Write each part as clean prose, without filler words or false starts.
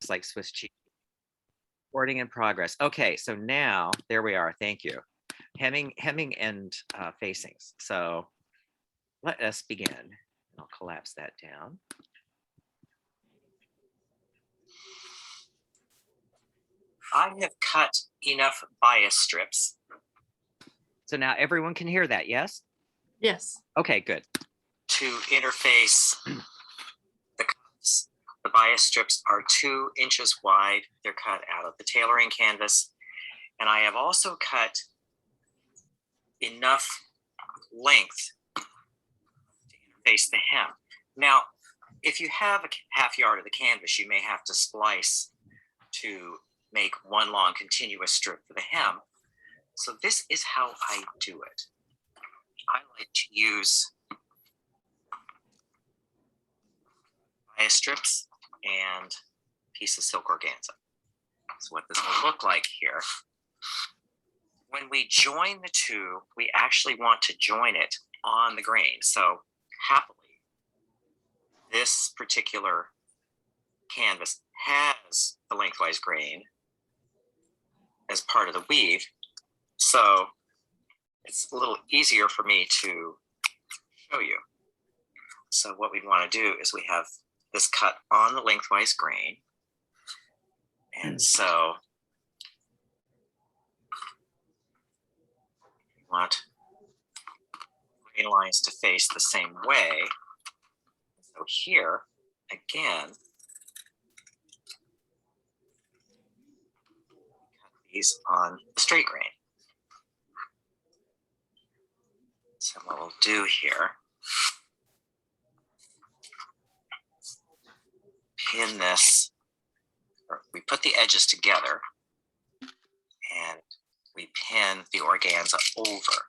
It's like Swiss cheese. Recording in progress. Okay, so now there we are. Thank you. Hemming and facings. So let us begin. I'll collapse that down. I have cut enough bias strips. So now everyone can hear that, yes? Yes. Okay, good. To interface the cuts. The bias strips are 2 inches wide. They're cut out of the tailoring canvas. And I have also cut enough length to interface the hem. Now, if you have a half yard of the canvas, you may have to splice to make one long continuous strip for the hem. So this is how I do it. I like to use bias strips and a piece of silk organza. So what this will look like here, when we join the two, we actually want to join it on the grain. So happily, this particular canvas has the lengthwise grain as part of the weave. So it's a little easier for me to show you. So what we want to do is we have this cut on the lengthwise grain. And so we want grain lines to face the same way. So here, again, cut these on the straight grain. So what we'll do here, pin this, or we put the edges together and we pin the organza over.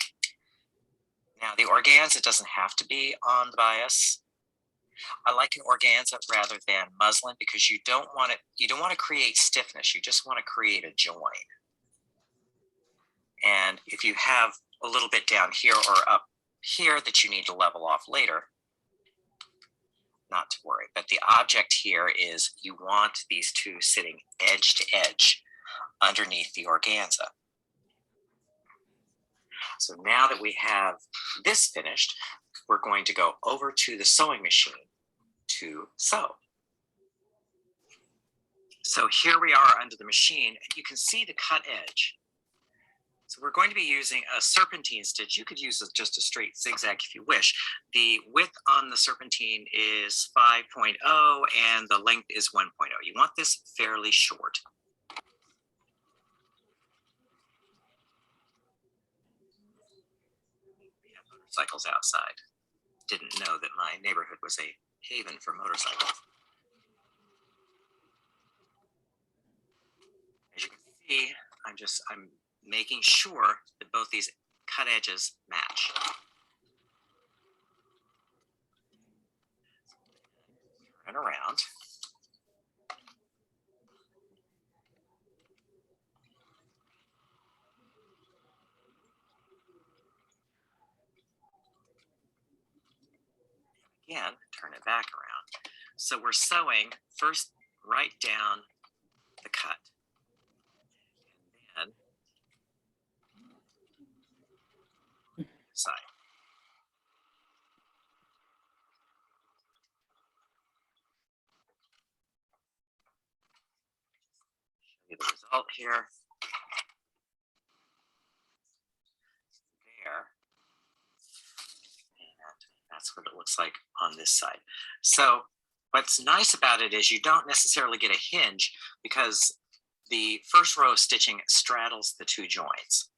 Now the organza doesn't have to be on the bias. I like an organza rather than muslin because you don't want to create stiffness, you just want to create a join. And if you have a little bit down here or up here that you need to level off later, not to worry. But the object here is you want these two sitting edge to edge underneath the organza. So now that we have this finished, we're going to go over to the sewing machine to sew. So here we are under the machine, and you can see the cut edge. So we're going to be using a serpentine stitch. You could use just a straight zigzag if you wish. The width on the serpentine is 5.0 and the length is 1.0. You want this fairly short. We have motorcycles outside. Didn't know that my neighborhood was a haven for motorcycles. As you can see, I'm making sure that both these cut edges match. Turn around. Again, turn it back around. So we're sewing first right down the cut. And then side. Show you the result here. There. And that's what it looks like on this side. So what's nice about it is you don't necessarily get a hinge because the first row of stitching straddles the two joints.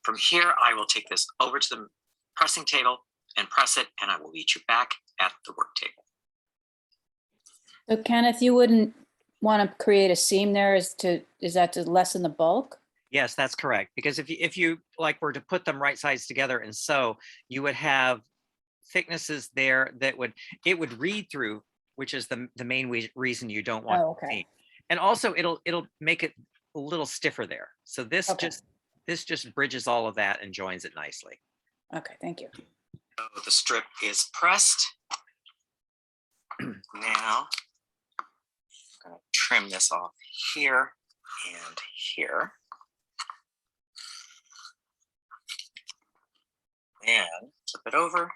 From here, I will take this over to the pressing table and press it, and I will meet you back at the work table. So Kenneth, you wouldn't want to create a seam there is that to lessen the bulk? Yes, that's correct. Because if you like were to put them right sides together and sew, you would have thicknesses there that it would read through, which is the main reason you don't want Oh, okay. seam. And also it'll make it a little stiffer there. So this Okay. just bridges all of that and joins it nicely. Okay, thank you. So the strip is pressed. Now I'm going to trim this off here and here. And flip it over. And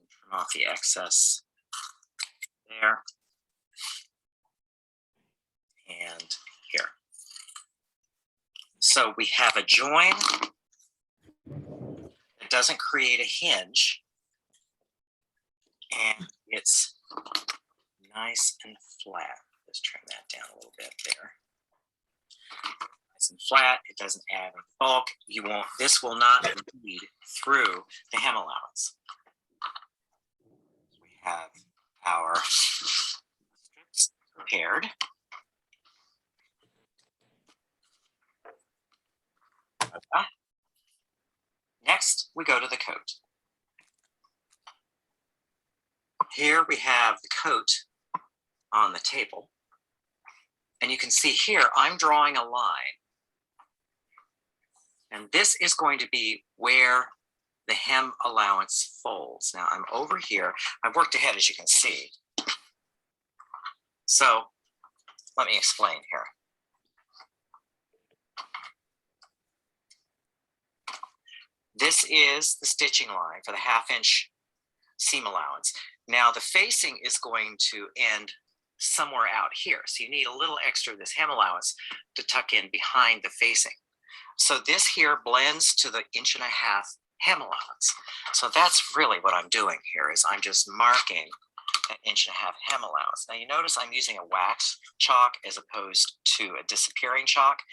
trim off the excess there. And here. So we have a join. It doesn't create a hinge. And it's nice and flat. Let's trim that down a little bit there. Nice and flat. It doesn't add any bulk. You won't. This will not bleed through the hem allowance. We have our strips prepared. Next, we go to the coat. Here we have the coat on the table. And you can see here, I'm drawing a line. And this is going to be where the hem allowance folds. Now I'm over here. I've worked ahead, as you can see. So let me explain here. This is the stitching line for the 1/2 inch seam allowance. Now the facing is going to end somewhere out here. So you need a little extra of this hem allowance to tuck in behind the facing. So this here blends to the 1.5 inch hem allowance. So that's really what I'm doing here, is I'm just marking an 1.5 inch hem allowance. Now you notice I'm using a wax chalk as opposed to a disappearing chalk.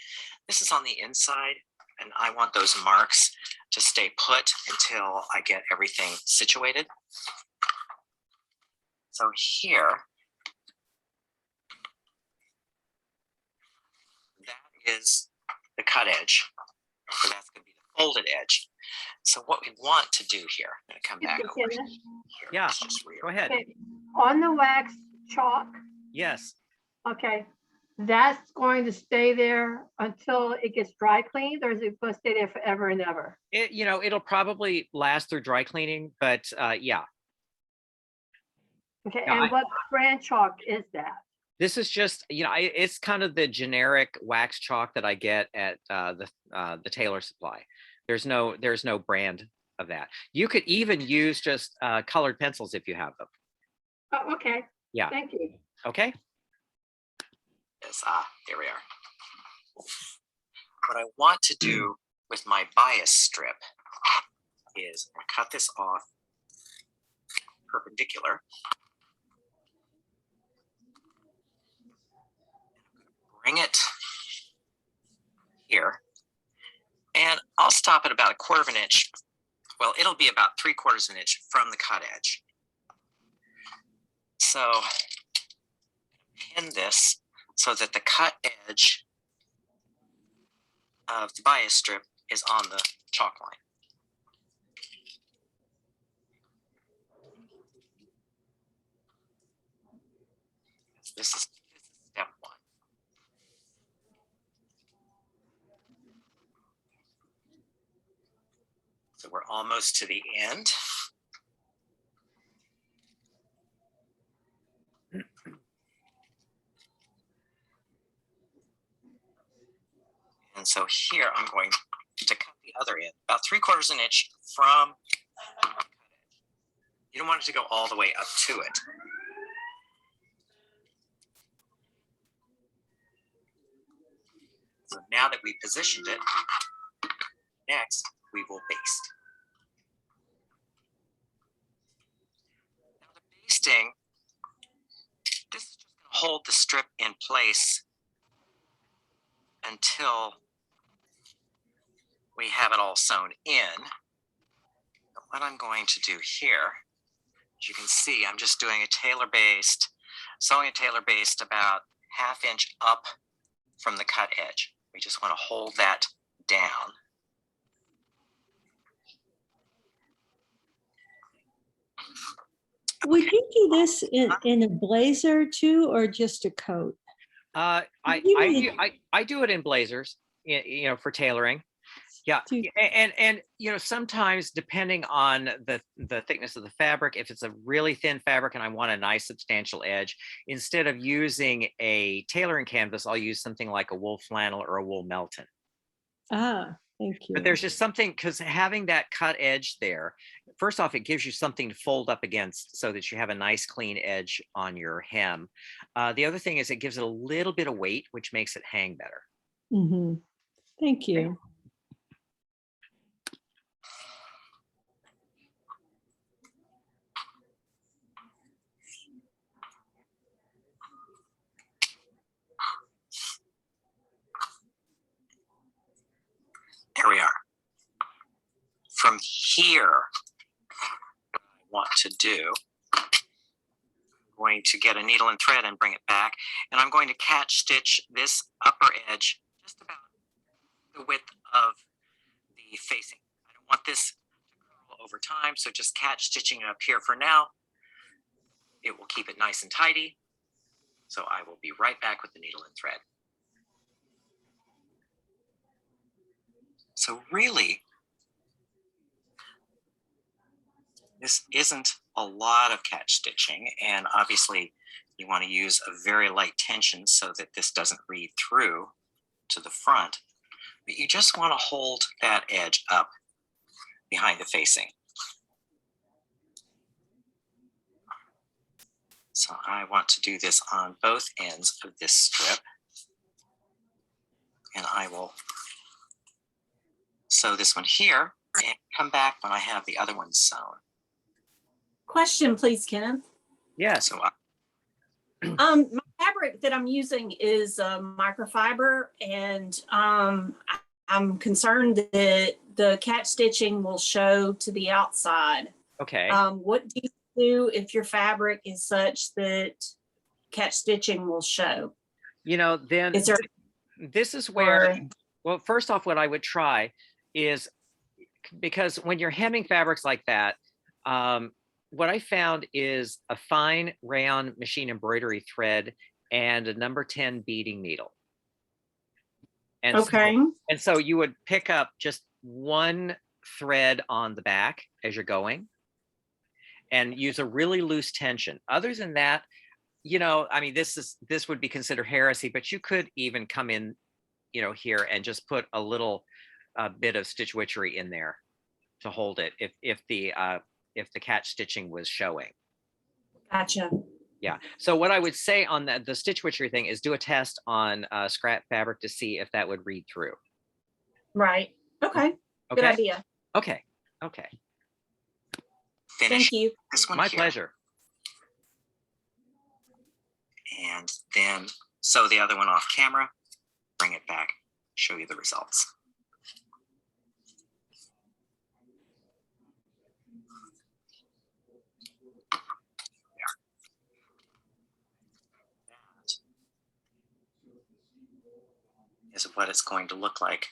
This is on the inside, and I want those marks to stay put until I get everything situated. So here, that is the cut edge. So that's going to be the folded edge. So what we want to do here, I'm going to come back over here. Yeah, Just go ahead. Okay. On the wax chalk, Yes. okay, that's going to stay there until it gets dry cleaned, or is it going to stay there forever and ever? It'll probably last through dry cleaning, but yeah. Okay, Yeah, and what brand chalk is that? This is just, it's kind of the generic wax chalk that I get at the tailor supply. There's no brand of that. You could even use just colored pencils if you have them. Oh, okay. Yeah. Thank you. Okay. Yes, here we are. What I want to do with my bias strip is cut this off perpendicular. Bring it here, and I'll stop at about 1/4 inch. Well, it'll be about 3/4 inch from the cut edge. So pin this so that the cut edge of the bias strip is on the chalk line. This is step 1. So we're almost to the end. And so here I'm going to cut the other end, about 3/4 inch from the cut edge. You don't want it to go all the way up to it. So now that we positioned it, next we will baste. Now the basting, this is just going to hold the strip in place until we have it all sewn in. But what I'm going to do here, as you can see, I'm just doing a tailor baste, sewing a tailor baste about 1/2 inch up from the cut edge. We just want to hold that down. Would you do this in a blazer too, or just a coat? I do it in blazers, for tailoring. Yeah, Do you- and you know, sometimes depending on the thickness of the fabric, if it's a really thin fabric and I want a nice substantial edge, instead of using a tailoring canvas, I'll use something like a wool flannel or a wool melton. Thank But you. there's just something, because having that cut edge there, first off, it gives you something to fold up against so that you have a nice clean edge on your hem. The other thing is it gives it a little bit of weight, which makes it hang better. Mhm. Thank you. There we are. From here, what I want to do, I'm going to get a needle and thread and bring it back, and I'm going to catch stitch this upper edge just about the width of the facing. I don't want this to curl over time, so just catch stitching it up here for now. It will keep it nice and tidy. So I will be right back with the needle and thread. So really, this isn't a lot of catch stitching, and obviously you want to use a very light tension so that this doesn't read through to the front, but you just want to hold that edge up behind the facing. So I want to do this on both ends of this strip, and I will sew this one here and come back when I have the other one sewn. Question, please, Kenneth. Yes. So My fabric that I'm using is microfiber, and I'm concerned that the catch stitching will show to the outside. Okay. What do you do if your fabric is such that catch stitching will show? You know, then Is there this is where, or- well, first off, what I would try is, because when you're hemming fabrics like that, what I found is a fine rayon machine embroidery thread and a number 10 beading needle. And okay? and so you would pick up just one thread on the back as you're going and use a really loose tension. Other than that, you know, I mean, this would be considered heresy, but you could even come in, you know, here and just put a little bit of stitch witchery in there to hold it if the catch stitching was showing. Gotcha. Yeah. So what I would say on the stitch witchery thing is do a test on scrap fabric to see if that would read through. Right. Okay. Good Okay. idea. Okay. Okay. finish Thank you. this one My here, pleasure. and then sew the other one off camera, bring it back, show you the results. Is what it's going to look like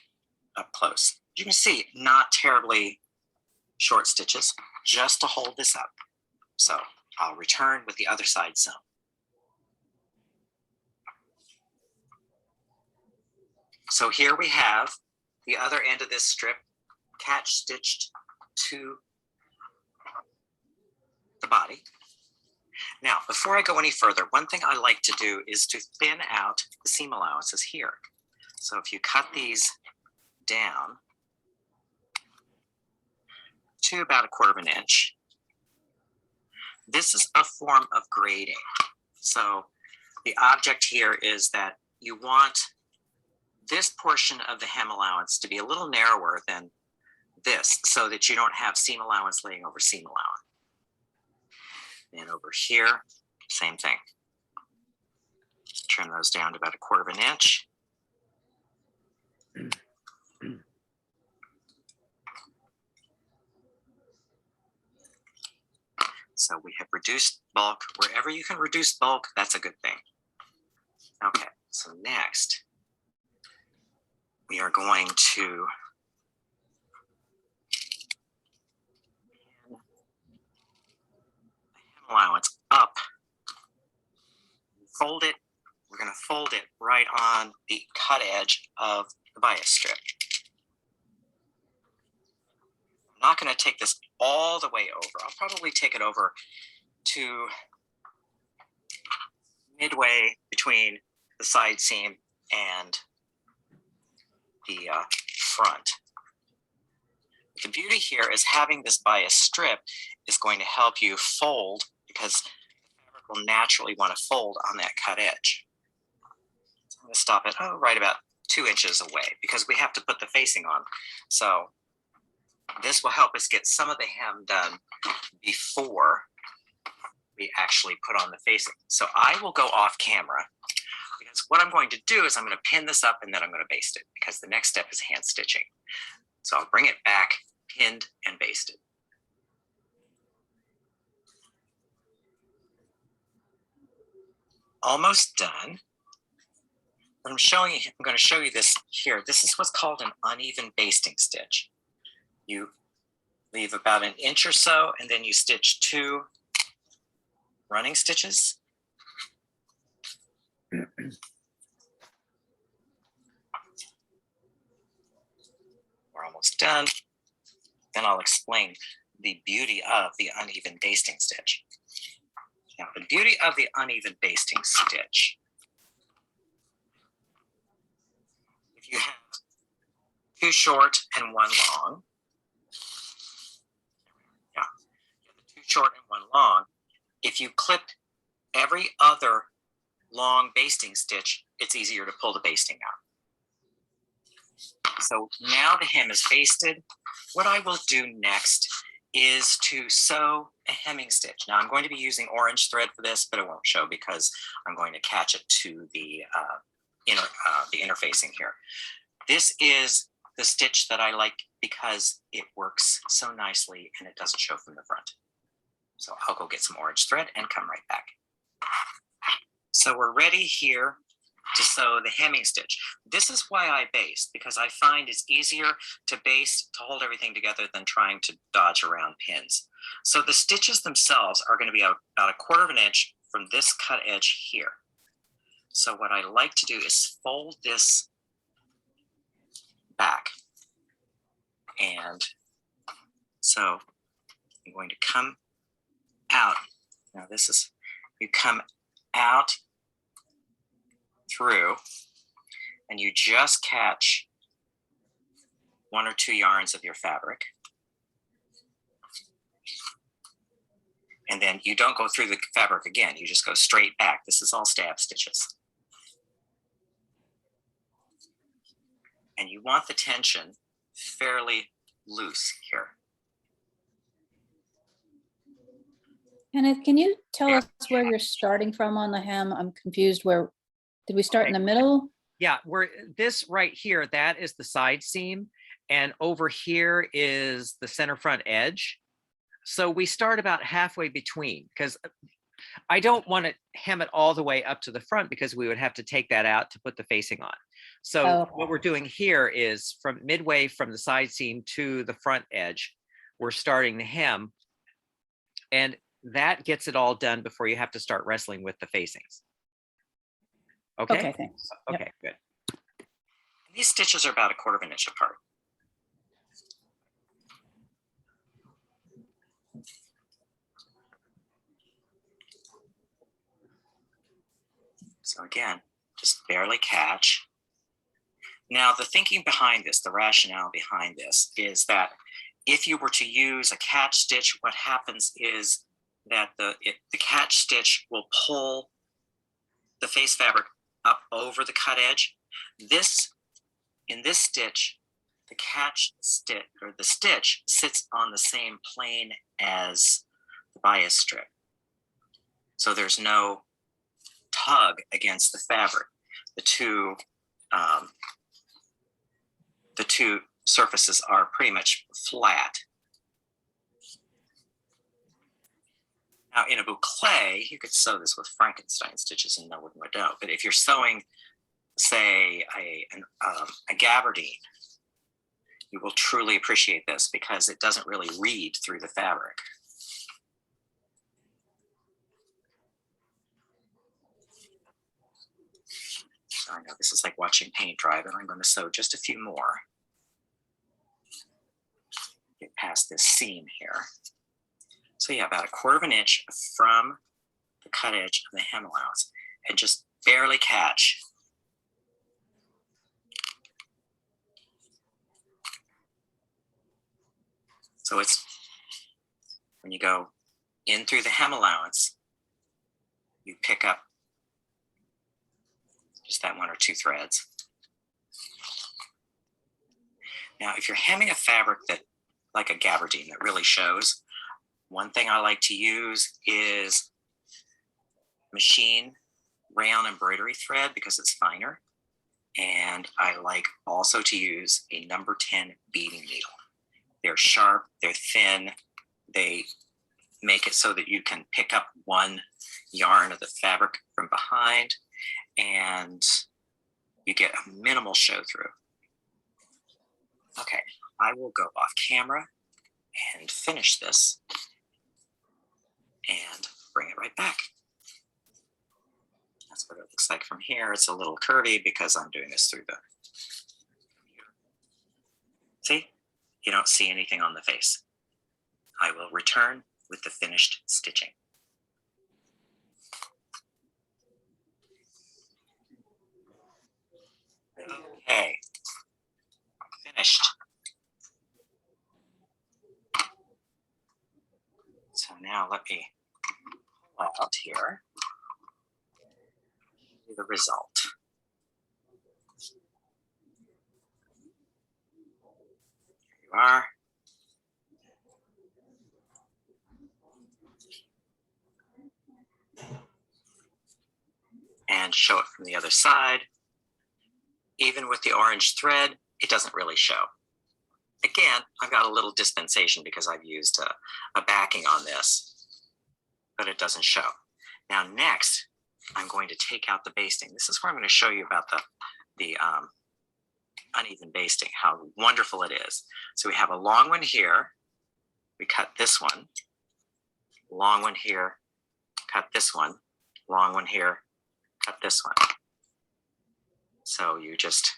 up close. You can see not terribly short stitches, just to hold this up. So I'll return with the other side sewn. So here we have the other end of this strip catch stitched to the body. Now, before I go any further, one thing I like to do is to thin out the seam allowances here. So if you cut these down to about 1/4 inch, this is a form of grading. So the object here is that you want this portion of the hem allowance to be a little narrower than this so that you don't have seam allowance laying over seam allowance. And over here, same thing. Just trim those down to about 1/4 inch. So we have reduced bulk. Wherever you can reduce bulk, that's a good thing. Okay, so next, we are going to hem allowance up, fold it. We're going to fold it right on the cut edge of the bias strip. going to take this all the way over. I'll probably take it over to midway between the side seam and the front. The beauty here is having this bias strip is going to help you fold, because the fabric will naturally want to fold on that cut edge. So I'm going to stop it right about 2 inches away, because we have to put the facing on. So this will help us get some of the hem done before we actually put on the facing. So I will go off camera, because what I'm going to do is I'm going to pin this up and then I'm going to baste it, because the next step is hand stitching. So I'll bring it back, pinned and basted. Almost done. What I'm going to show you this here. This is what's called an uneven basting stitch. You leave about 1 inch or so, and then you stitch 2 running stitches. We're almost done. Then I'll explain the beauty of the uneven basting stitch. Now, the beauty of the uneven basting stitch, if you have 2 short and 1 long, yeah, 2 short and 1 long, if you clip every other long basting stitch, it's easier to pull the basting out. So now the hem is basted. What I will do next is to sew a hemming stitch. Now I'm going to be using orange thread for this, but it won't show because I'm going to catch it to the interfacing here. This is the stitch that I like because it works so nicely and it doesn't show from the front. So I'll go get some orange thread and come right back. So we're ready here to sew the hemming stitch. This is why I baste, because I find it's easier to baste to hold everything together than trying to dodge around pins. So the stitches themselves are going to be about 1/4 inch from this cut edge here. So what I like to do is fold this back. And so I'm going to come out. Now this is, you come out through and you just catch 1 or 2 yarns of your fabric. And then you don't go through the fabric again, you just go straight back. This is all stab stitches. And you want the tension fairly loose here. Kenneth, can you tell us where you're starting from on the hem? I'm confused. Where did we start in the middle? Yeah, we're this right here, that is the side seam. And over here is the center front edge. So we start about halfway between, because I don't want to hem it all the way up to the front because we would have to take that out to put the facing on. So Oh, okay. what we're doing here is from midway from the side seam to the front edge, we're starting the hem, and that gets it all done before you have to start wrestling with the facings. Okay. Okay, thanks. Yep. Okay, good. These stitches are about 1/4 inch apart. So again, just barely catch. Now the thinking behind this, the rationale behind this is that if you were to use a catch stitch, what happens is that the catch stitch will pull the face fabric up over the cut edge. In this stitch, the catch stitch or the stitch sits on the same plane as the bias strip. So there's no tug against the fabric. The two surfaces are pretty much flat. Now in a boucle, you could sew this with Frankenstein stitches and no one would know. But if you're sewing, say, a gabardine, you will truly appreciate this because it doesn't really read through the fabric. So I know this is like watching paint dry, but I'm going to sew just a few more. get past this seam here. So yeah, about 1/4 of an inch from the cut edge of the hem allowance, and just barely catch. So it's when you go in through the hem allowance, you pick up just that 1 or 2 threads. Now, if you're hemming a fabric that, like a gabardine, that really shows, one thing I like to use is machine rayon embroidery thread because it's finer. And I like also to use a number 10 beading needle. They're sharp, they're thin, they make it so that you can pick up one yarn of the fabric from behind and you get a minimal show through. Okay, I will go off camera and finish this and bring it right back. That's what it looks like from here. It's a little curvy because I'm doing this through the, see? You don't see anything on the face. I will return with the finished stitching. Okay, finished. So now let me pull out here the result. Here you are. And show it from the other side. Even with the orange thread, it doesn't really show. Again, I've got a little dispensation because I've used a backing on this, but it doesn't show. Now next, I'm going to take out the basting. This is where I'm going to show you about the uneven basting, how wonderful it is. So we have a long one here. We cut this one. Long one here. Cut this one. Long one here. Cut this one. So you just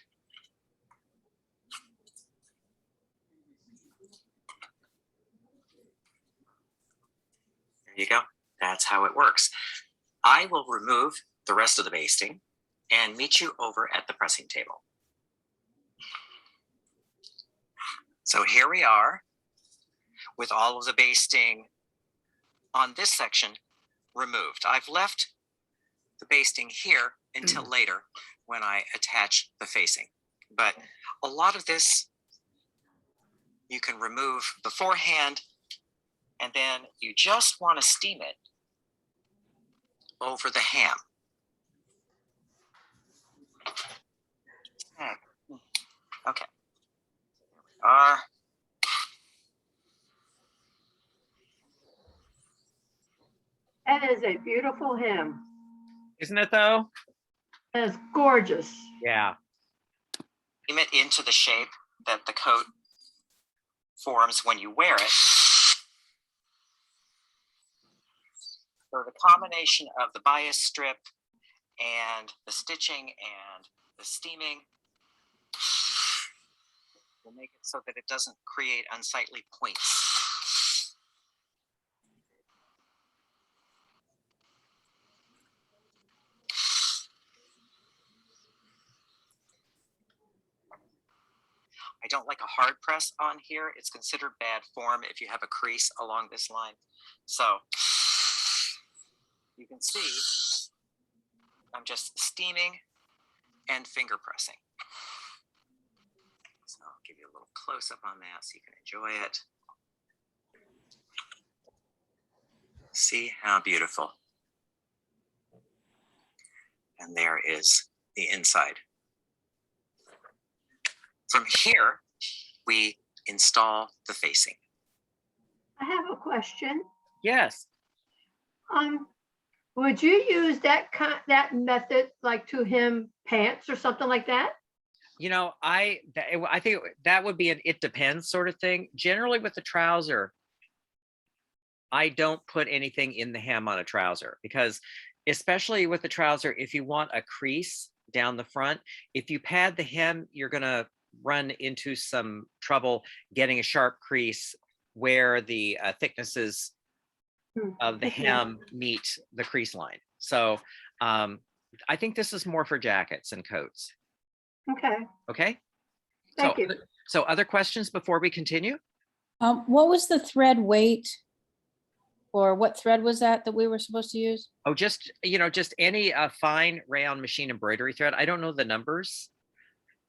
there you go. That's how it works. I will remove the rest of the basting and meet you over at the pressing table. So here we are with all of the basting on this section removed. I've left the basting here until later when I attach the facing. But a lot of this you can remove beforehand, and then you just want to steam it over the ham. Okay. Here we are. That is a beautiful hem. Isn't it though? That is gorgeous. Yeah. Steam it into the shape that the coat forms when you wear it. So the combination of the bias strip and the stitching and the steaming will make it so that it doesn't create unsightly points. I don't like a hard press on here. It's considered bad form if you have a crease along this line. So you can see I'm just steaming and finger pressing. So I'll give you a little close up on that so you can enjoy it. See how beautiful. And there is the inside. From here, we install the facing. I have a question. Yes. Would you use that method like to hem pants or something like that? You know, I think that would be an it depends sort of thing. Generally with the trouser, I don't put anything in the hem on a trouser because especially with the trouser, if you want a crease down the front, if you pad the hem, you're gonna run into some trouble getting a sharp crease where the thicknesses of the Okay. hem meet the crease line. So I think this is more for jackets and coats. Okay, Okay. thank so, you. So other questions before we continue? What was the thread weight? Or what thread was that we were supposed to use? Oh, just, just any fine rayon machine embroidery thread. I don't know the numbers.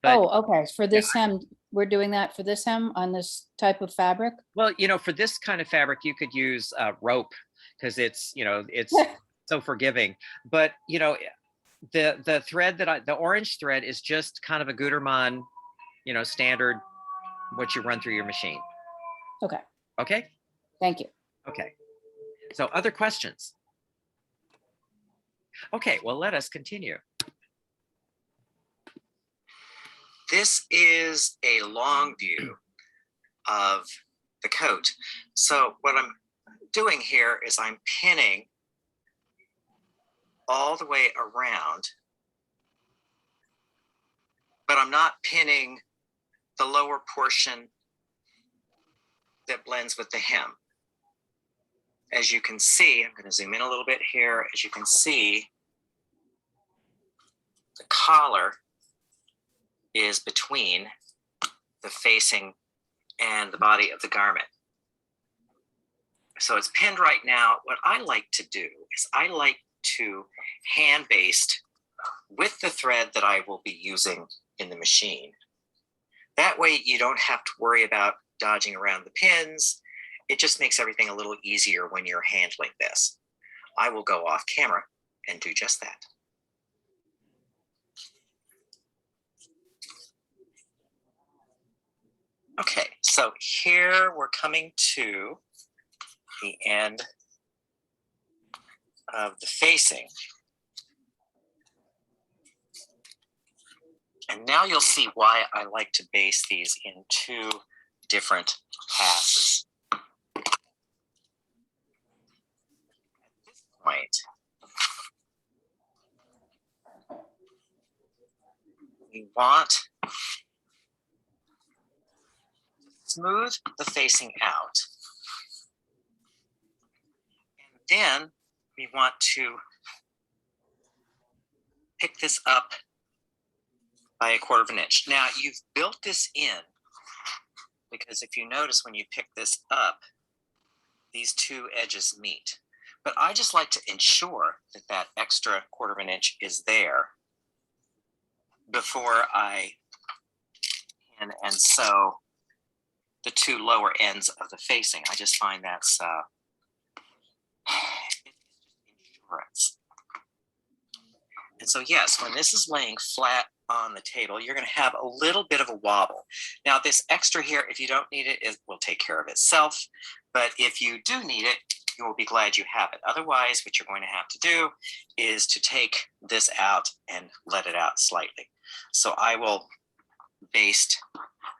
But Oh, okay. For this hem, we're doing that for this hem on this type of fabric? well, for this kind of fabric, you could use rope because it's, it's so forgiving. But, the thread the orange thread is just kind of a Gutermann, standard, what you run through your machine. Okay, Okay. thank you. Okay. So other questions? Okay, well, let us continue. This is a long view of the coat. So what I'm doing here is I'm pinning all the way around, but I'm not pinning the lower portion that blends with the hem. As you can see, I'm going to zoom in a little bit here. As you can see, the collar is between the facing and the body of the garment. So it's pinned right now. What I like to do is I like to hand baste with the thread that I will be using in the machine. That way you don't have to worry about dodging around the pins. It just makes everything a little easier when you're handling this. I will go off camera and do just that. Okay, so here we're coming to the end of the facing. And now you'll see why I like to base these in two different passes. At this point, we want to smooth the facing out. And then we want to pick this up by 1/4 of an inch. Now you've built this in because if you notice when you pick this up, these two edges meet. But I just like to ensure that that extra 1/4 of an inch is there before I pin and sew the two lower ends of the facing. I just find that's insurance. And so yes, when this is laying flat on the table, you're going to have a little bit of a wobble. Now this extra here, if you don't need it, it will take care of itself. But if you do need it, you will be glad you have it. Otherwise, what you're going to have to do is to take this out and let it out slightly. So I will baste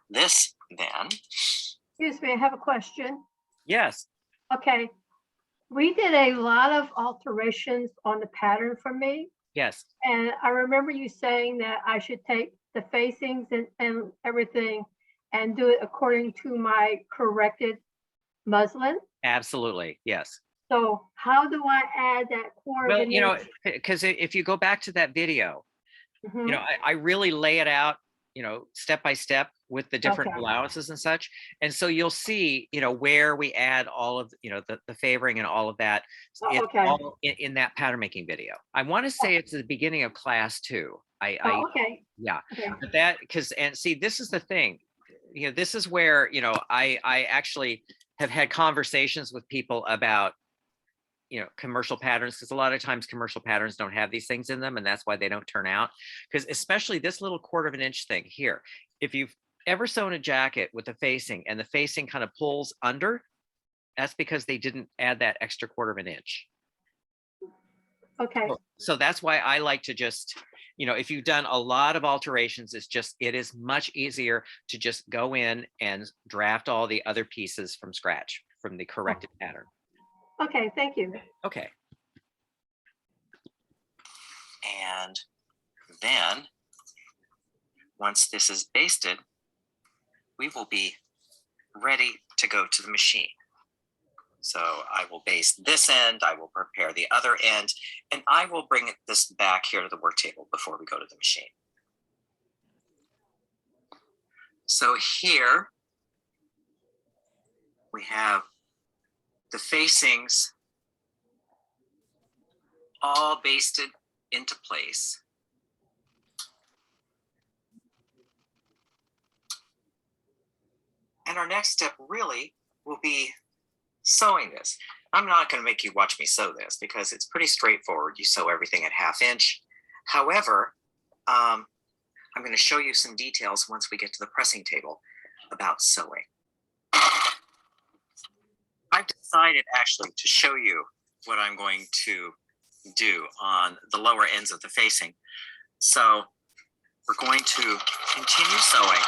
this then. Excuse me, I have a question. Yes. Okay, we did a lot of alterations on the pattern for me. Yes. And I remember you saying that I should take the facings and everything and do it according to my corrected muslin. Absolutely. Yes. So how do I add that 1/4 of Well, an inch? because if you go back to that video, Mhm. I really lay it out, step by step with the different Okay. allowances and such. And so you'll see, where we add all of, the favoring and all of that. Oh, It's okay. all in that pattern making video. I want to say it's the beginning of class 2. Oh, okay. Yeah, Okay. but and see, this is the thing, this is where, I actually have had conversations with people about, commercial patterns, because a lot of times commercial patterns don't have these things in them, and that's why they don't turn out. Because especially this little 1/4 of an inch thing here, if you've ever sewn a jacket with the facing and the facing kind of pulls under, that's because they didn't add that extra 1/4 of an inch. Okay. So that's why I like to just, if you've done a lot of alterations, it is much easier to just go in and draft all the other pieces from scratch from the corrected pattern. Okay, thank you. Okay. And then once this is basted, we will be ready to go to the machine. So I will base this end, I will prepare the other end, and I will bring this back here to the work table before we go to the machine. So here we have the facings all basted into place. And our next step really will be sewing this. I'm not going to make you watch me sew this because it's pretty straightforward. You sew everything at 1/2 inch. However, I'm going to show you some details once we get to the pressing table about sewing. I've decided actually to show you what I'm going to do on the lower ends of the facing. So we're going to continue sewing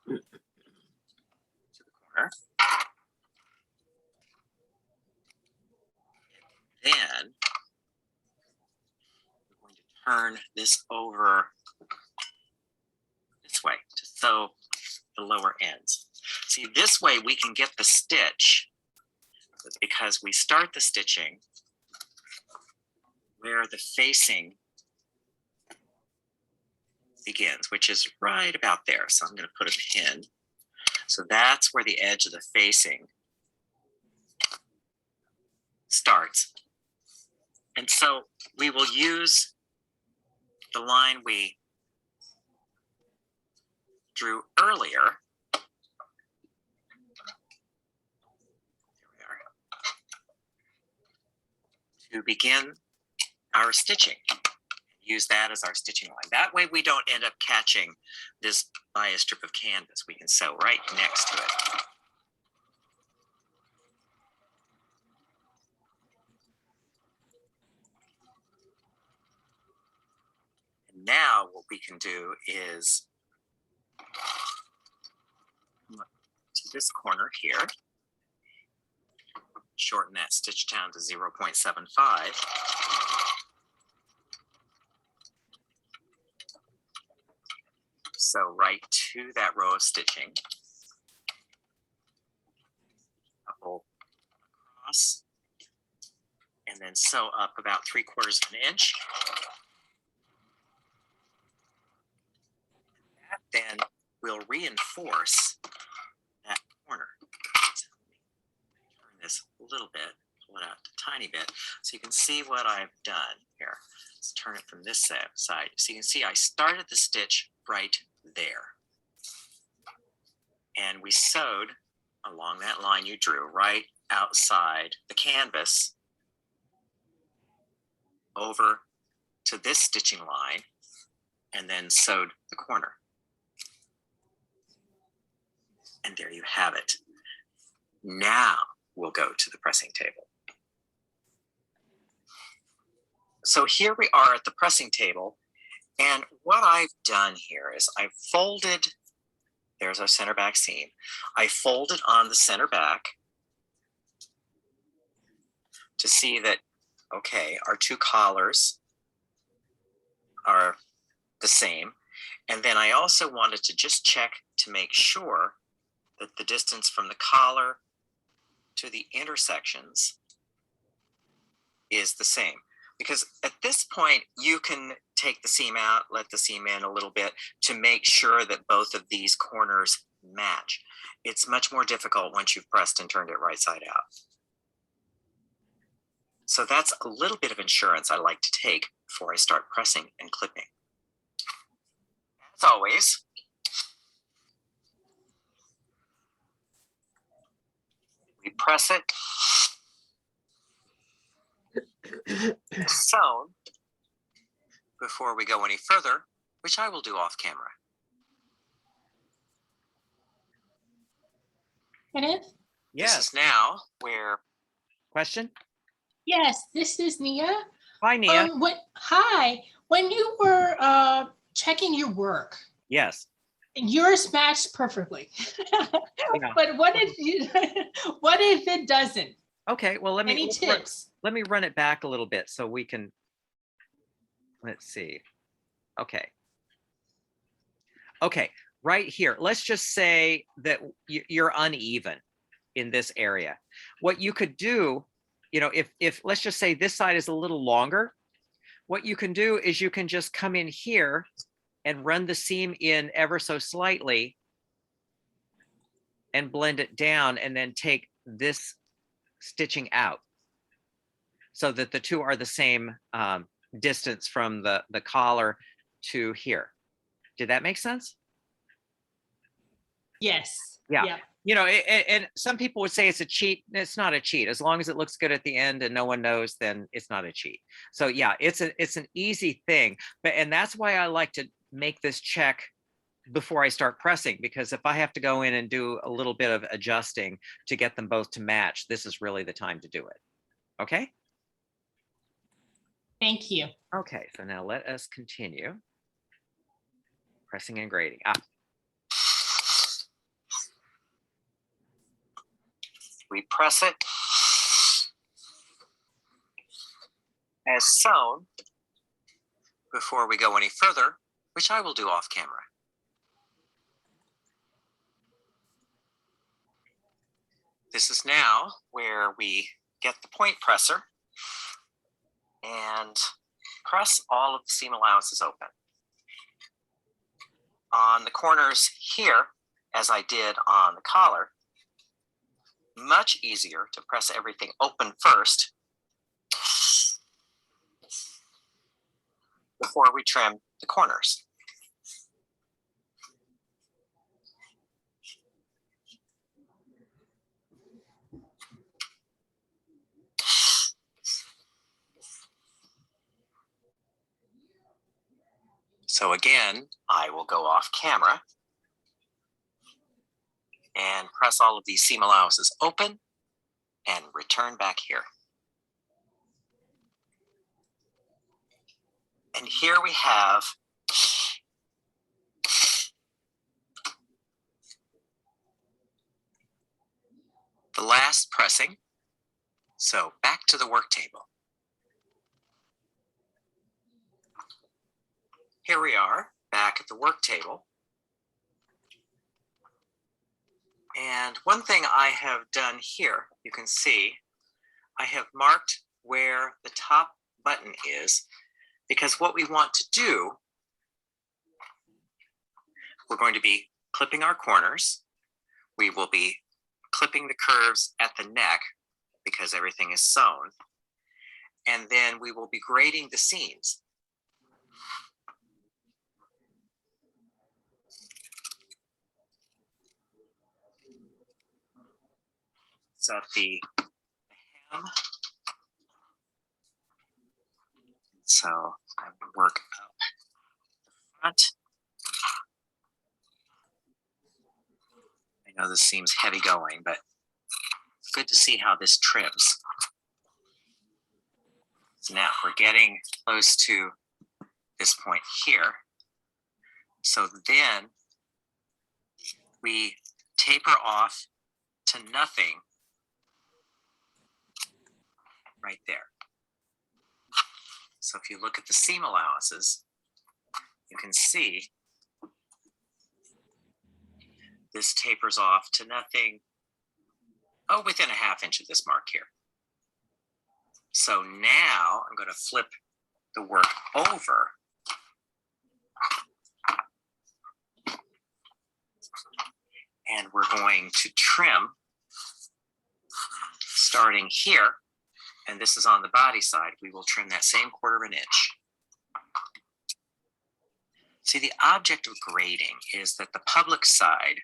to the corner. Then we're going to turn this over this way to sew the lower ends. See, this way we can get the stitch because we start the stitching where the facing begins, which is right about there. So I'm going to put a pin. So that's where the edge of the facing starts. And so we will use the line we drew earlier. To begin our stitching. Use that as our stitching line. That way we don't end up catching this by a strip of canvas. We can sew right next to it. And now what we can do is to this corner here, shorten that stitch down to 0.75. So right to that row of stitching. Couple across, and then sew up about 3/4 of an inch. That then will reinforce that corner. Turn this a little bit, pull it out a tiny bit, so you can see what I've done here. Let's turn it from this side. So you can see I started the stitch right there. And we sewed along that line you drew right outside the canvas over to this stitching line and then sewed the corner. And there you have it. Now we'll go to the pressing table. So here we are at the pressing table. And what I've done here is I've folded, there's our center back seam. I folded on the center back to see that, okay, our two collars are the same. And then I also wanted to just check to make sure that the distance from the collar to the intersections is the same. Because at this point, you can take the seam out, let the seam in a little bit to make sure that both of these corners match. It's much more difficult once you've pressed and turned it right side out. So that's a little bit of insurance I like to take before I start pressing and clipping. As always, we press it. Sewn before we go any further, which I will do off camera. Kenneth? Yes. This is now where Question? Yes, this is Nia. Hi, Nia. Hi. When you were checking your work, Yes. yours matched perfectly. Yeah. But what if what if it doesn't? Okay. Well, Any tips? let me run it back a little bit so we can. Let's see. Okay. Okay. right here, let's just say that you're uneven in this area. What you could do, you know, if let's just say this side is a little longer, what you can do is you can just come in here and run the seam in ever so slightly and blend it down, and then take this stitching out so that the two are the same distance from the collar to here. Did that make sense? Yes. Yeah. Yep. You know, and some people would say it's a cheat. It's not a cheat. As long as it looks good at the end and no one knows, then it's not a cheat. So yeah, it's an easy thing. And that's why I like to make this check before I start pressing, because if I have to go in and do a little bit of adjusting to get them both to match, this is really the time to do it. Okay. Thank you. Okay, so now let us continue. Pressing and grading. We press it as sewn before we go any further, which I will do off camera. This is now where we get the point presser and press all of the seam allowances open. On the corners here, as I did on the collar, much easier to press everything open first before we trim the corners. So again, I will go off camera and press all of these seam allowances open and return back here. And here we have the last pressing. So back to the work table. Here we are back at the work table. And one thing I have done here, you can see, I have marked where the top button is, because what we want to do, we're going to be clipping our corners. We will be clipping the curves at the neck because everything is sewn. And then we will be grading the seams. So the hem. So I will work up the front. I know this seems heavy going, but it's good to see how this trims. So now we're getting close to this point here. So then we taper off to nothing right there. So if you look at the seam allowances, you can see this tapers off to nothing, within a ½ inch of this mark here. So now I'm going to flip the work over. And we're going to trim starting here. And this is on the body side. We will trim that same ¼ inch. See, the object of grading is that the public side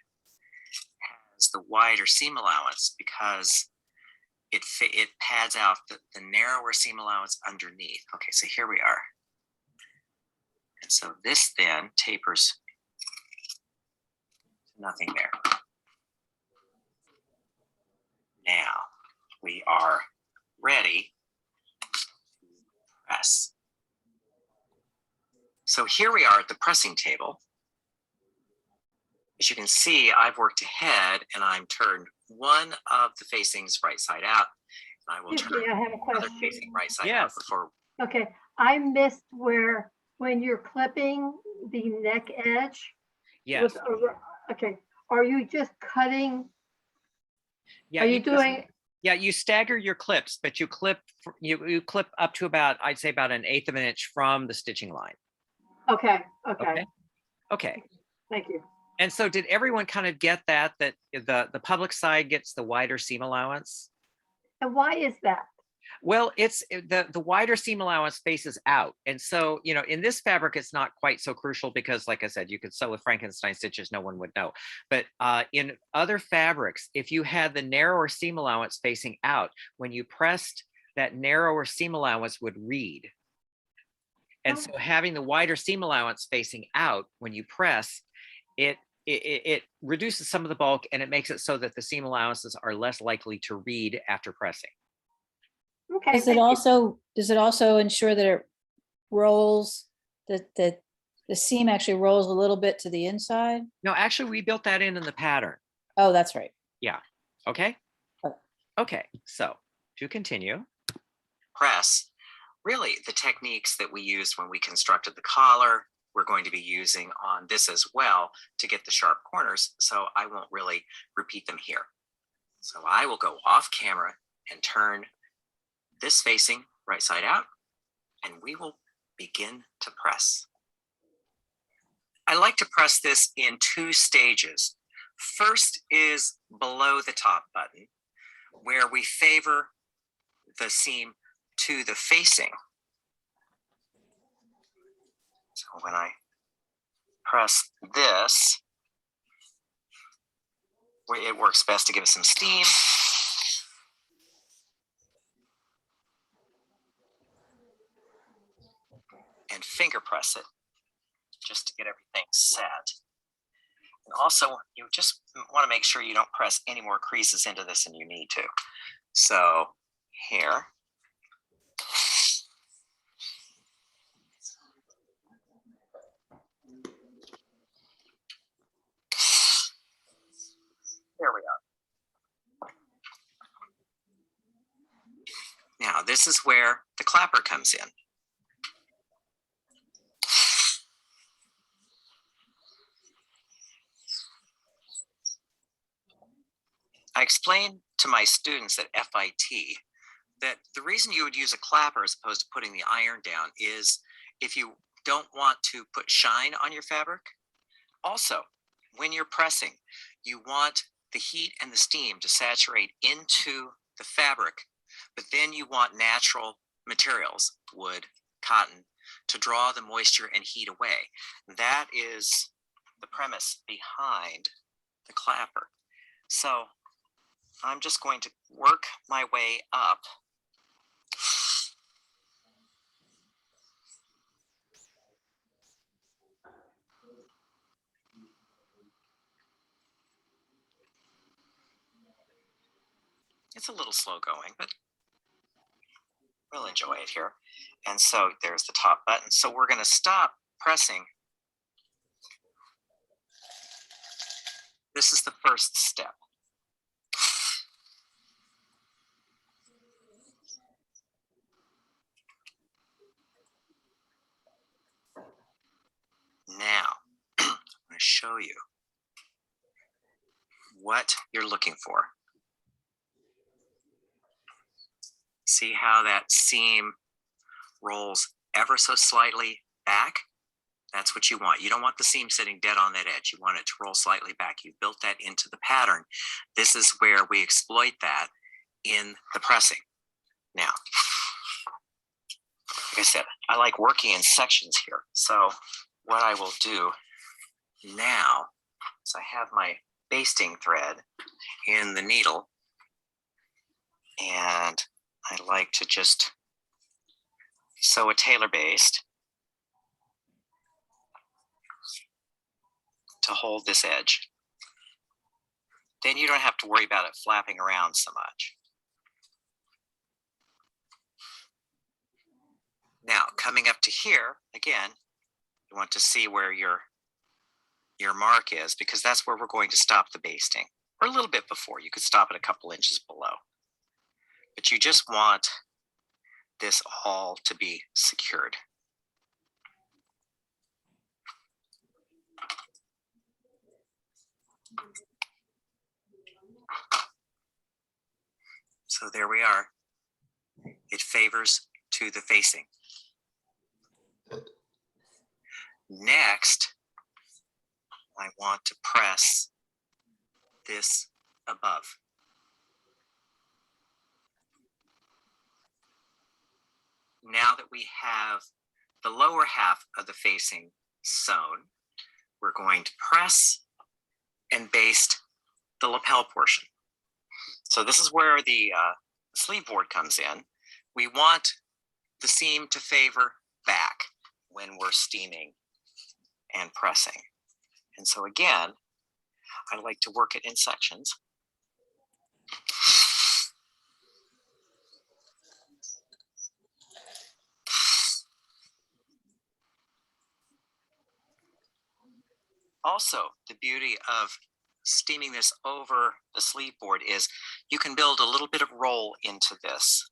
has the wider seam allowance because it pads out the narrower seam allowance underneath. Okay, so here we are. And so this then tapers to nothing there. Now we are ready to press. So here we are at the pressing table. As you can see, I've worked ahead and I'm turned one of the facings right side out. And I will turn I have a the other question. facing right side out Yes. before. Okay, I missed where, when you're clipping the neck edge, Yes. Okay, are you just cutting, Yeah. are you doing, Yeah, you stagger your clips, but you clip you clip up to about, I'd say about 1/8 of an inch from the stitching line. okay, Okay. okay, Okay. thank you. And so did everyone kind of get that the public side gets the wider seam allowance? And why is that? Well, it's the wider seam allowance faces out. And so, in this fabric, it's not quite so crucial because, like I said, you could sew with Frankenstein stitches, no one would know. But in other fabrics, if you had the narrower seam allowance facing out, when you pressed, that narrower seam allowance would read. And so having the wider seam allowance facing out when you press, it reduces some of the bulk, and it makes it so that the seam allowances are less likely to read after pressing. Okay, Does thank it also ensure that it rolls, that the seam actually rolls a little bit to the inside? No, actually, we built that in the pattern. Oh, that's right. Yeah. Okay. Oh. Okay. So to continue. Press, really the techniques that we used when we constructed the collar, we're going to be using on this as well to get the sharp corners. So I won't really repeat them here. So I will go off camera and turn this facing right side out, and we will begin to press. I like to press this in 2 stages. First is below the top button, where we favor the seam to the facing. So when I press this, it works best to give it some steam. And finger press it just to get everything set. And also, you just want to make sure you don't press any more creases into this than you need to. So here. There we are. Now, this is where the clapper comes in. I explained to my students at FIT that the reason you would use a clapper as opposed to putting the iron down is if you don't want to put shine on your fabric. Also, when you're pressing, you want the heat and the steam to saturate into the fabric, but then you want natural materials, wood, cotton, to draw the moisture and heat away. That is the premise behind the clapper. So I'm just going to work my way up. It's a little slow going, but we'll enjoy it here. And so there's the top button. So we're going to stop pressing. This is the first step. Now, I'm going to show you what you're looking for. See how that seam rolls ever so slightly back? That's what you want. You don't want the seam sitting dead on that edge. You want it to roll slightly back. You built that into the pattern. This is where we exploit that in the pressing. Now, like I said, I like working in sections here. So what I will do now is I have my basting thread in the needle, and I like to just sew a tailor baste to hold this edge. Then you don't have to worry about it flapping around so much. Now, coming up to here, again, you want to see where your mark is, because that's where we're going to stop the basting, or a little bit before. You could stop it a couple inches below. But you just want this all to be secured. So there we are. It favors to the facing. Next, I want to press this above. Now that we have the lower half of the facing sewn, we're going to press and baste the lapel portion. So this is where the sleeve board comes in. We want the seam to favor back when we're steaming and pressing. And so again, I like to work it in sections. Also, the beauty of steaming this over the sleeve board is you can build a little bit of roll into this.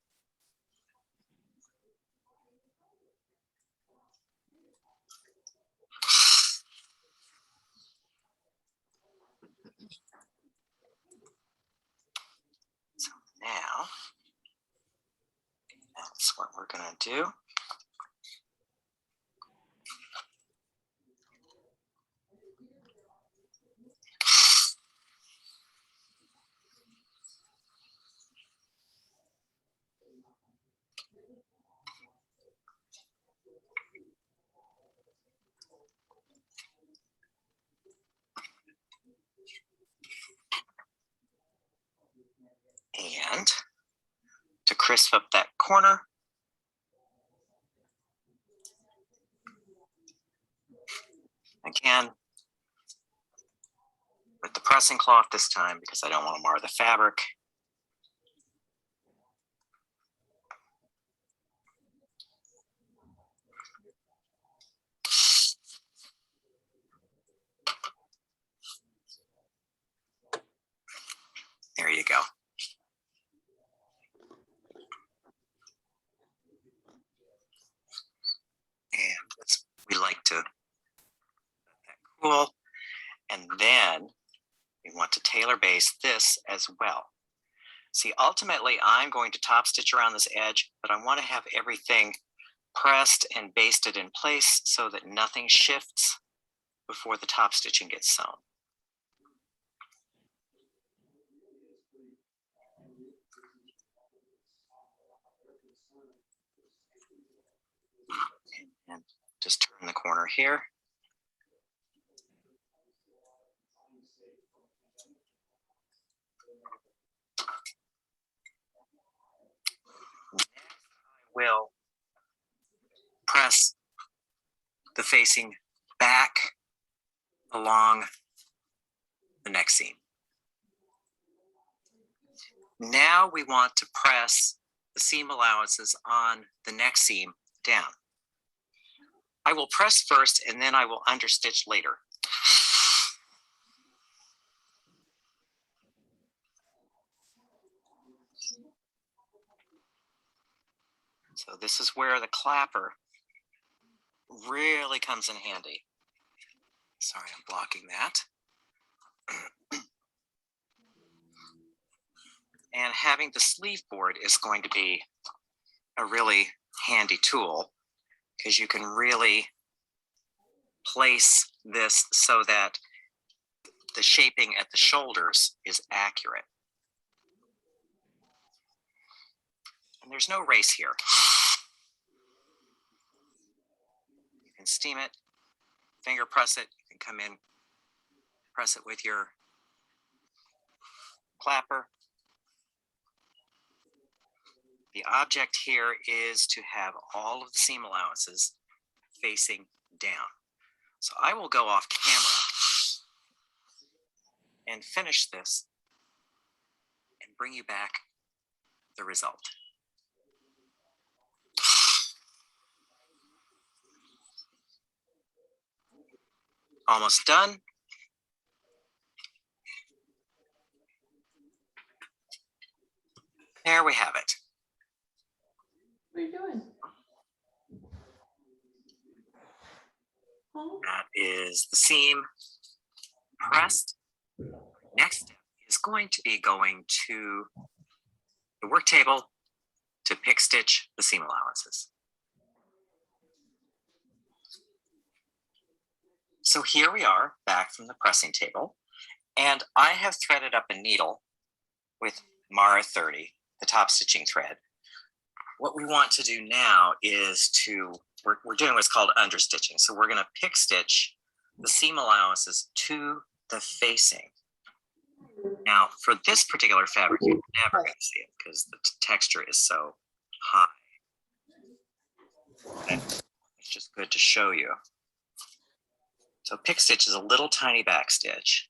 So now, that's what we're going to do. And to crisp up that corner, again, with the pressing cloth this time because I don't want to mar the fabric. There you go. And we like to let that cool. And then we want to tailor base this as well. See, ultimately, I'm going to top stitch around this edge, but I want to have everything pressed and basted in place so that nothing shifts before the top stitching gets sewn. And just turn the corner here. Next, I will press the facing back along the neck seam. Now we want to press the seam allowances on the neck seam down. I will press first and then I will understitch later. So this is where the clapper really comes in handy. Sorry, I'm blocking that. And having the sleeve board is going to be a really handy tool because you can really place this so that the shaping at the shoulders is accurate. And there's no race here. You can steam it, finger press it, you can come in, press it with your clapper. The object here is to have all of the seam allowances facing down. So I will go off camera and finish this and bring you back the result. Almost done. There we have it. What are you doing? That is the seam pressed. Next step is going to be going to the work table to pick stitch the seam allowances. So here we are back from the pressing table, and I have threaded up a needle with Mara 30, the top stitching thread. What we want to do now is we're doing what's called understitching. So we're gonna pick stitch the seam allowances to the facing. Now, for this particular fabric, you're never gonna see it because the texture is so high. And it's just good to show you. So pick stitch is a little tiny back stitch.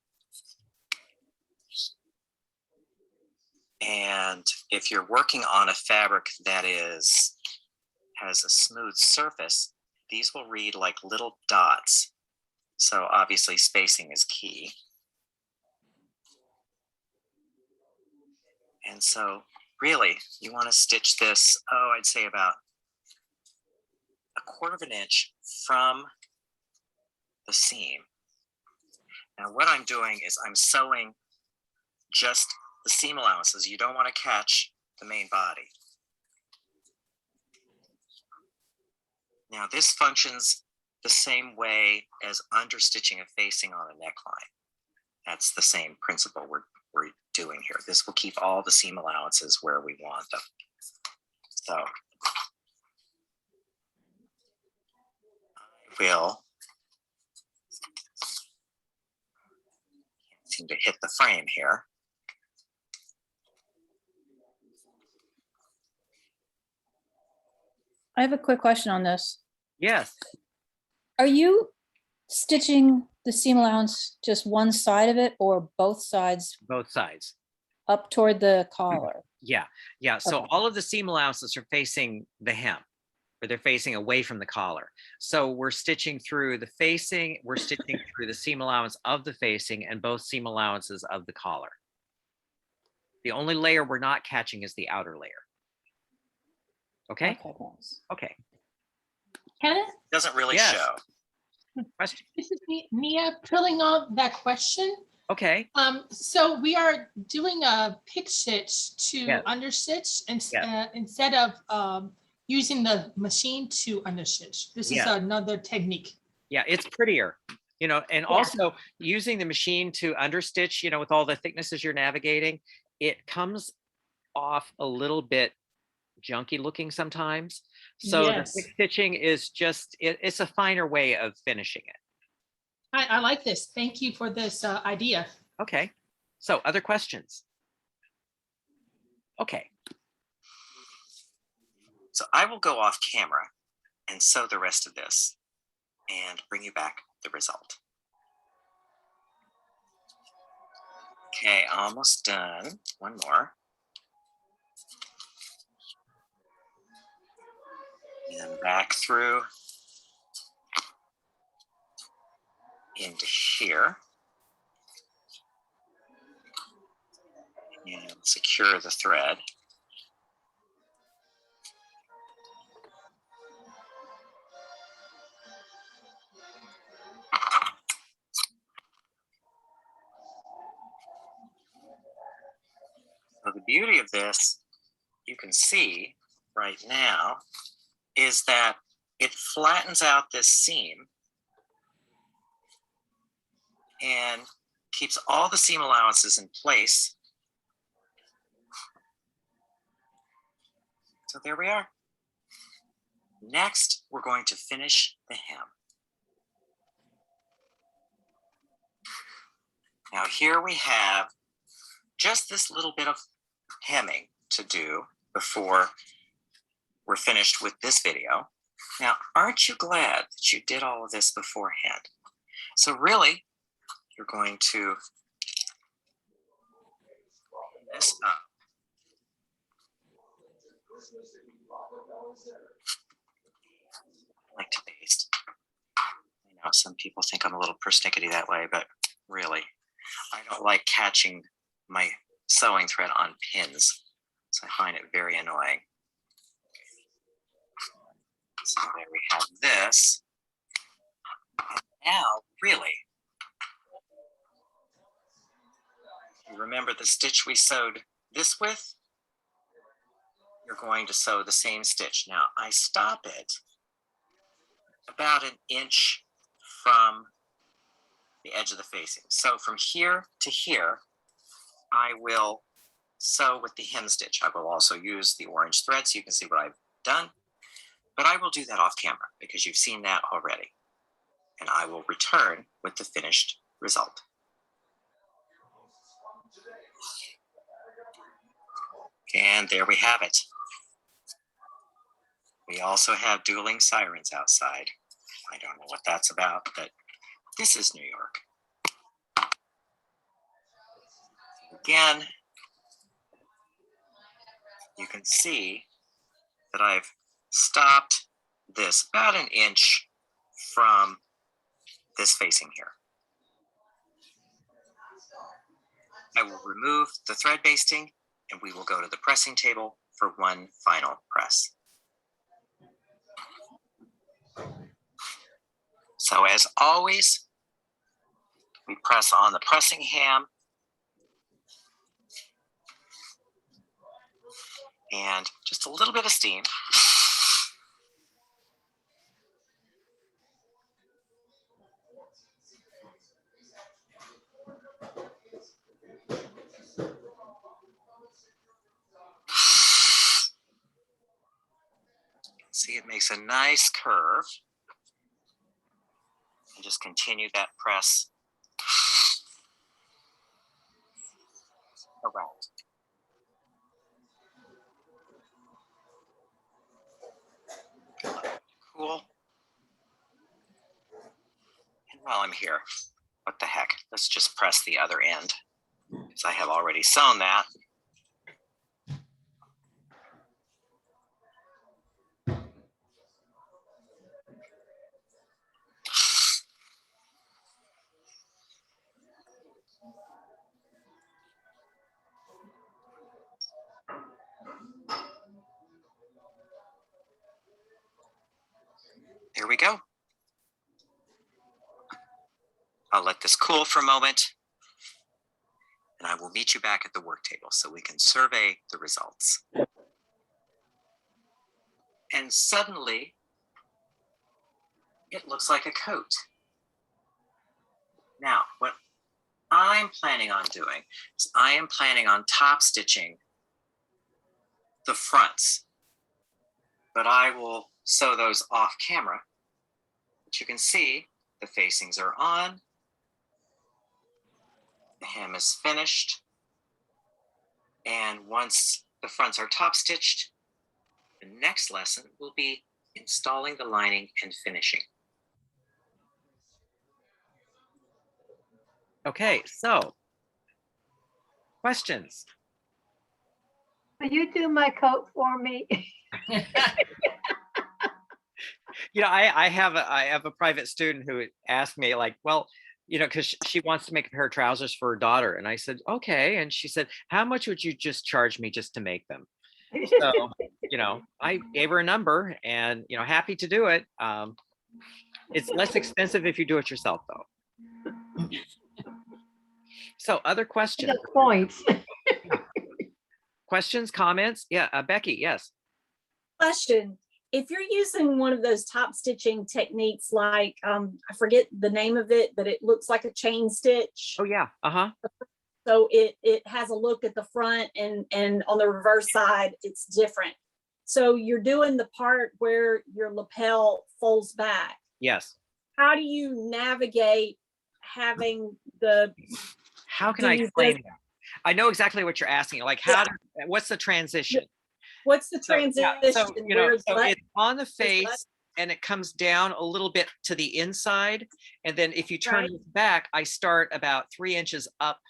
And if you're working on a fabric that has a smooth surface, these will read like little dots. So obviously spacing is key. And so really you want to stitch this, I'd say about 1/4 inch from the seam. Now what I'm doing is I'm sewing just the seam allowances. You don't want to catch the main body. Now this functions the same way as understitching a facing on a neckline. That's the same principle we're doing here. This will keep all the seam allowances where we want them. So I will, can't seem to hit the frame here. I have a quick question on this. Yes. Are you stitching the seam allowance just one side of it or both sides Both sides. up toward the collar? Yeah. Yeah. So Okay. all of the seam allowances are facing the hem, or they're facing away from the collar. So we're stitching through the facing, we're stitching through the seam allowance of the facing and both seam allowances of the collar. The only layer we're not catching is the outer layer. Okay? Okay, thanks. Okay. Kenneth, Doesn't really Yes. show. Question. this is Nia filling on that question. Okay. So we are doing a pick stitch to Yes. understitch Yes. instead of using the machine to understitch. This is Yes. another technique. Yeah, it's prettier, and Yeah. also using the machine to understitch, with all the thicknesses you're navigating, it comes off a little bit junky looking sometimes. So Yes. the pick stitching is just, it's a finer way of finishing it. I like this. Thank you for this idea. Okay. So other questions? Okay. So I will go off camera and sew the rest of this and bring you back the result. Okay, almost done. One more. And back through into here. And secure the thread. So the beauty of this, you can see right now, is that it flattens out this seam and keeps all the seam allowances in place. So there we are. Next, we're going to finish the hem. Now here we have just this little bit of hemming to do before we're finished with this video. Now, aren't you glad that you did all of this beforehand? So really, you're going to open this up. I like to baste. I know some people think I'm a little persnickety that way, but really, I don't like catching my sewing thread on pins. So I find it very annoying. So there we have this. And now, really, You remember the stitch we sewed this with? You're going to sew the same stitch. Now I stop it about an inch from the edge of the facing. So from here to here, I will sew with the hem stitch. I will also use the orange thread so you can see what I've done, but I will do that off camera because you've seen that already. And I will return with the finished result. And there we have it. We also have dueling sirens outside. I don't know what that's about, but this is New York. Again, you can see that I've stopped this about an inch from this facing here. I will remove the thread basting and we will go to the pressing table for one final press. So as always, we press on the pressing ham and just a little bit of steam. See, it makes a nice curve. And just continue that press around. Cool. And while I'm here, what the heck? Let's just press the other end, because I have already sewn that. There we go. I'll let this cool for a moment, and I will meet you back at the work table so we can survey the results. And suddenly, it looks like a coat. Now, what I'm planning on doing is I am planning on top stitching the fronts, but I will sew those off camera. But you can see the facings are on. The hem is finished. And once the fronts are top stitched, the next lesson will be installing the lining and finishing. Okay, so questions? Will you do my coat for me? You know, I have a private student who asked me like, well, you know, because she wants to make a pair of trousers for her daughter. And I said, okay. And she said, how much would you just charge me just to make them? So, you know, I gave her a number and, you know, happy to do it. It's less expensive if you do it yourself though. So other questions? The points. Questions, comments? Yeah, Becky, yes. Question. If you're using one of those top stitching techniques, like I forget the name of it, but it looks like a chain stitch. Oh yeah, So it has a look at the front and on the reverse side, it's different. So you're doing the part where your lapel folds back. yes. How do you navigate having the? How can I explain that? I know exactly what you're asking. Like, how? What's the transition? What's the So, transition? yeah, so, you know, Where's so the it's on the button? face and it comes down a little bit to the inside. And then if you turn Right. it back, I start about 3 inches up.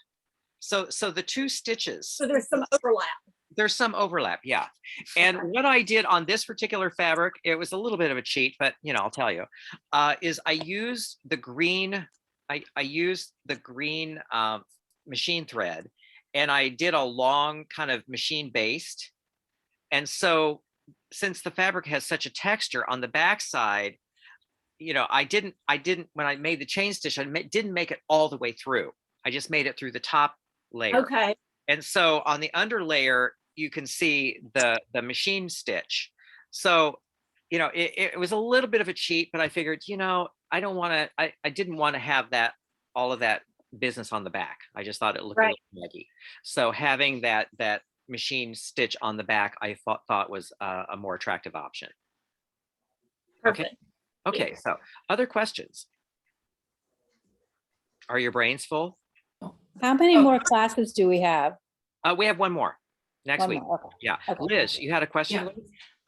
So the two stitches, So there's some overlap. there's some overlap. Yeah. And what I did on this particular fabric, it was a little bit of a cheat, but you know, I'll tell you, is I used the green, I used the green machine thread and I did a long kind of machine based. And so since the fabric has such a texture on the back side, you know, I didn't, when I made the chain stitch, didn't make it all the way through. I just made it through the top layer. Okay. And so on the under layer, you can see the machine stitch. So, you know, it was a little bit of a cheat, but I figured, you know, I don't want to, I didn't want to have that, all of that business on the back. I just thought it looked a Right. little leggy. So having that machine stitch on the back, I thought was a more attractive option. Okay. Perfect. Okay. So other questions? Are your brains full? How many Oh. more classes do we have? We have one more next One week. more, okay. Yeah. Okay. Liz, you had a question? Yeah.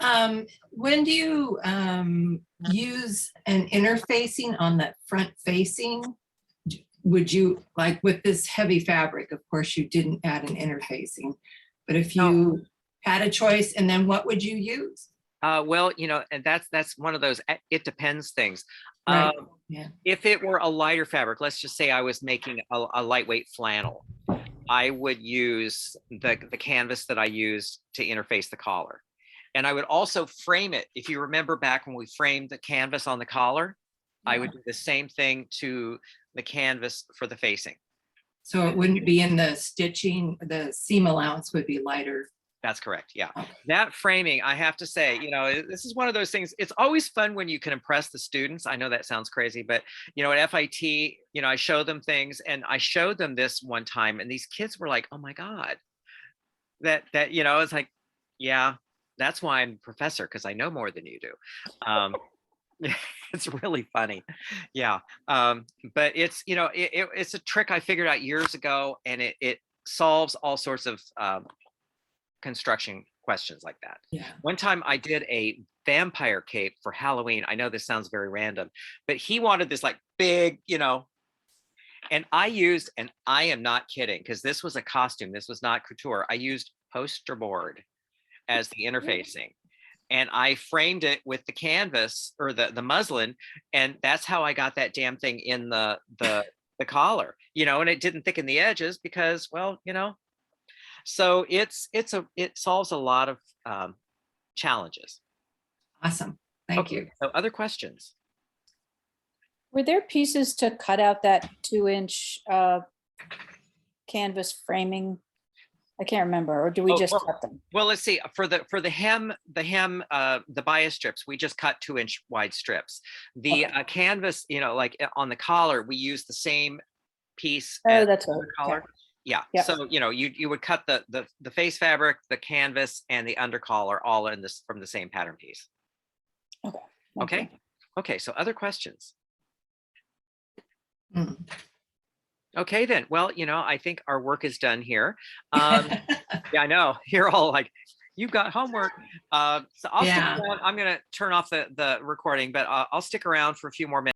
Liz? When do you use an interfacing on the front facing? Would you, like with this heavy fabric, of course, you didn't add an interfacing, but if you had a choice, and then what would you use? Well, you know, and that's one of those it depends things. Right. Yeah. If it were a lighter fabric, let's just say I was making a lightweight flannel, I would use the canvas that I used to interface the collar. And I would also frame it. If you remember back when we framed the canvas on the collar, I would do the same thing to the canvas for the facing. So it wouldn't be in the stitching, the seam allowance would be lighter. That's correct. Yeah. Okay. That framing, I have to say, you know, this is one of those things. It's always fun when you can impress the students. I know that sounds crazy, but you know, at FIT, you know, I show them things, and I showed them this one time, and these kids were like, "Oh my God," that you know, it's like, yeah, that's why I'm a professor, because I know more than you do. It's really funny. Yeah. But it's, you know, it's a trick I figured out years ago, and it solves all sorts of construction questions like that. Yeah. One time I did a vampire cape for Halloween. I know this sounds very random, but he wanted this like big, you know, and I used, and I am not kidding, because this was a costume. This was not couture. I used poster board as the interfacing. And I framed it with the canvas or the muslin, and that's how I got that damn thing in the collar, you know, and it didn't thicken the edges because, well, you know, so it solves a lot of challenges. Awesome. Thank Okay, you. so other questions? Were there pieces to cut out that 2-inch canvas framing? I can't remember, or do we just cut them? Well, let's see. For the hem, the bias strips, we just cut 2-inch wide strips. The Okay. canvas, you know, like on the collar, we use the same piece Oh, as that's the right. collar. Yeah. Yep. So, you know, you would cut the face fabric, the canvas, and the undercollar all in this from the same pattern piece. Okay. Okay. Okay. So other questions? Mm. Okay, then. Well, you know, I think our work is done here. Yeah, I know. You're all like, you've got homework. So I'll stick Yeah. around. I'm going to turn off the recording, but I'll stick around for a few more minutes.